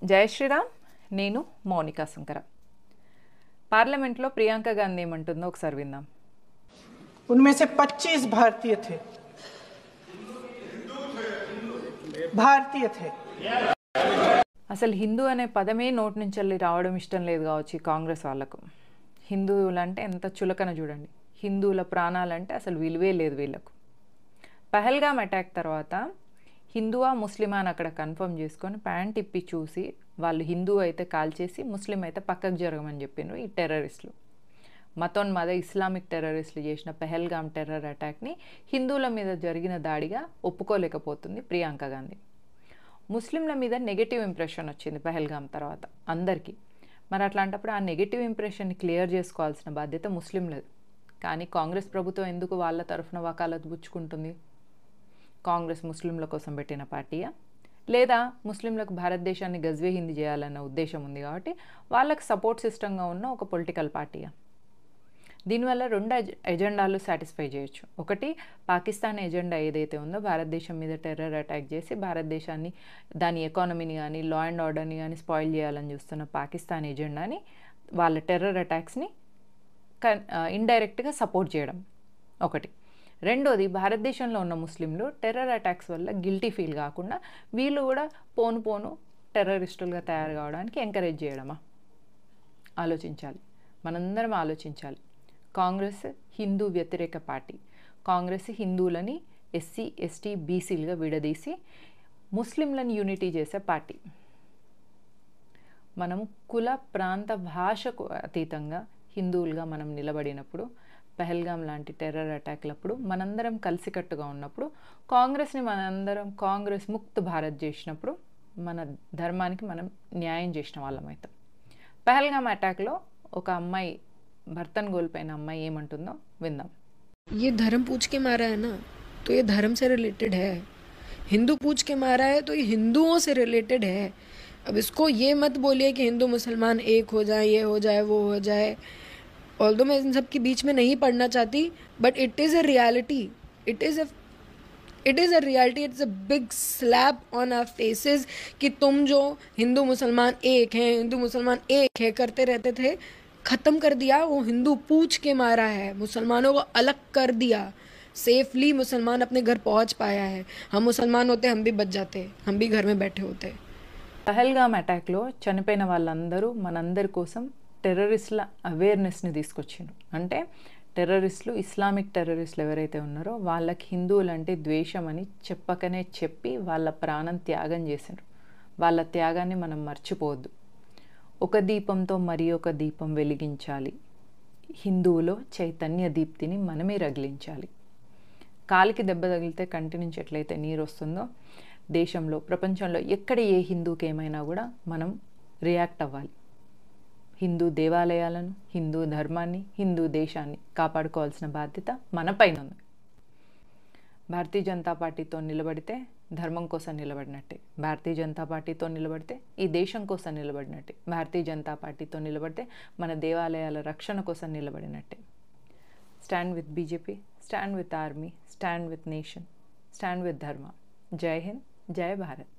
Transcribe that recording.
జై శ్రీరామ్. నేను మౌనికా శంకర. పార్లమెంట్లో ప్రియాంక గాంధీ ఏమంటుందో ఒకసారి విందాం. उनमें से 25 भारतीय थे. అసలు హిందూ అనే పదమే నోటి నుంచి వెళ్ళి రావడం ఇష్టం లేదు కావచ్చు కాంగ్రెస్ వాళ్ళకు. హిందువులంటే ఎంత చులకన చూడండి. హిందువుల ప్రాణాలంటే అసలు విలువే లేదు వీళ్ళకు. పహల్గామ్ అటాక్ తర్వాత హిందువా ముస్లిమా అని అక్కడ కన్ఫర్మ్ చేసుకొని ప్యాంట్ ఇప్పి చూసి వాళ్ళు హిందూ అయితే కాల్చేసి ముస్లిం అయితే పక్కకు జరగమని చెప్పినారు ఈ టెర్రరిస్టులు. మతోన్మాద ఇస్లామిక్ టెర్రరిస్టులు చేసిన పహల్గామ్ టెర్రర్ అటాక్ని హిందువుల మీద జరిగిన దాడిగా ఒప్పుకోలేకపోతుంది ప్రియాంక గాంధీ. ముస్లింల మీద నెగటివ్ ఇంప్రెషన్ వచ్చింది పహల్గామ్ తర్వాత అందరికీ. మరి అట్లాంటప్పుడు ఆ నెగటివ్ ఇంప్రెషన్ని క్లియర్ చేసుకోవాల్సిన బాధ్యత ముస్లింలది. కానీ కాంగ్రెస్ ప్రభుత్వం ఎందుకు వాళ్ళ తరఫున వకాలత్ పుచ్చుకుంటుంది? కాంగ్రెస్ ముస్లింల కోసం పెట్టిన పార్టీయా, లేదా ముస్లింలకు భారతదేశాన్ని గజ్వే హిందీ చేయాలన్న ఉద్దేశం ఉంది కాబట్టి వాళ్ళకి సపోర్ట్ సిస్టంగా ఉన్న ఒక పొలిటికల్ పార్టీయా? దీనివల్ల రెండు ఎజెండాలు సాటిస్ఫై చేయొచ్చు. ఒకటి, పాకిస్తాన్ ఎజెండా ఏదైతే ఉందో భారతదేశం మీద టెర్రర్ అటాక్ చేసి భారతదేశాన్ని, దాని ఎకానమీని కానీ లా అండ్ ఆర్డర్ని కానీ స్పాయిల్ చేయాలని చూస్తున్న పాకిస్తాన్ ఎజెండాని, వాళ్ళ టెర్రర్ అటాక్స్ని ఇండైరెక్ట్గా సపోర్ట్ చేయడం ఒకటి. రెండోది, భారతదేశంలో ఉన్న ముస్లింలు టెర్రర్ అటాక్స్ వల్ల గిల్టీ ఫీల్ కాకుండా వీళ్ళు కూడా పోను పోను టెర్రరిస్టులుగా తయారు కావడానికి ఎంకరేజ్ చేయడమా? ఆలోచించాలి, మనందరం ఆలోచించాలి. కాంగ్రెస్ హిందూ వ్యతిరేక పార్టీ. కాంగ్రెస్ హిందువులని ఎస్సీ ఎస్టీ బీసీలుగా విడదీసి ముస్లింలను యూనిటీ చేసే పార్టీ. మనం కుల ప్రాంత భాషకు అతీతంగా హిందువులుగా మనం నిలబడినప్పుడు, పహల్గామ్ లాంటి టెర్రర్ అటాక్లప్పుడు మనందరం కలిసికట్టుగా ఉన్నప్పుడు, కాంగ్రెస్ని మనందరం కాంగ్రెస్ ముక్త్ భారత్ చేసినప్పుడు మన ధర్మానికి మనం న్యాయం చేసిన వాళ్ళం అవుతాం. పహల్గామ్ అటాక్లో ఒక అమ్మాయి, భర్తను కోల్పోయిన అమ్మాయి ఏమంటుందో విందాం. ये धर्म पूछ के मारा है ना, तो ये धर्म से रिलेटेड है. हिंदू पूछ के मारा है तो ये हिंदुओं से रिलेटेड है. अब इसको ये मत बोलिए कि हिंदू मुसलमान एक हो जाए, ये हो जाए, वो हो जाए. ऑल्दो मैं इन सब के बीच में नहीं पढ़ना चाहती, but it is a reality. It is a reality. It's a big slap on our faces कि तुम जो हिंदू मुसलमान एक हैं, हिंदू मुसलमान एक है करते रहते थे, ख़त्म कर दिया. वो हिंदू पूछ के मारा है, मुसलमानों को अलग कर दिया. सेफली मुसलमान अपने घर पहुंच पाया है. हम मुसलमान होते हम भी बच जाते, हम भी घर में बैठे होते. పహల్గామ్ అటాక్లో చనిపోయిన వాళ్ళందరూ మనందరి కోసం టెర్రరిస్టుల అవేర్నెస్ని తీసుకొచ్చిండ్రు. అంటే టెర్రరిస్టులు, ఇస్లామిక్ టెర్రరిస్టులు ఎవరైతే ఉన్నారో వాళ్ళకి హిందువులంటే ద్వేషం అని చెప్పకనే చెప్పి వాళ్ళ ప్రాణం త్యాగం చేసిండ్రు. వాళ్ళ త్యాగాన్ని మనం మర్చిపోవద్దు. ఒక దీపంతో మరి ఒక దీపం వెలిగించాలి. హిందువులో చైతన్య దీప్తిని మనమే రగిలించాలి. కాలికి దెబ్బ తగిలితే కంటి నుంచి ఎట్లయితే నీరు వస్తుందో, దేశంలో ప్రపంచంలో ఎక్కడ ఏ హిందూకి ఏమైనా కూడా మనం రియాక్ట్ అవ్వాలి. హిందూ దేవాలయాలను, హిందూ ధర్మాన్ని, హిందూ దేశాన్ని కాపాడుకోవాల్సిన బాధ్యత మన పైన ఉంది. భారతీయ జనతా పార్టీతో నిలబడితే ధర్మం కోసం నిలబడినట్టే. భారతీయ జనతా పార్టీతో నిలబడితే ఈ దేశం కోసం నిలబడినట్టే. భారతీయ జనతా పార్టీతో నిలబడితే మన దేవాలయాల రక్షణ కోసం నిలబడినట్టే. Stand with BJP, stand with army, stand with nation, stand with dharma. జై హింద్, జై భారత్.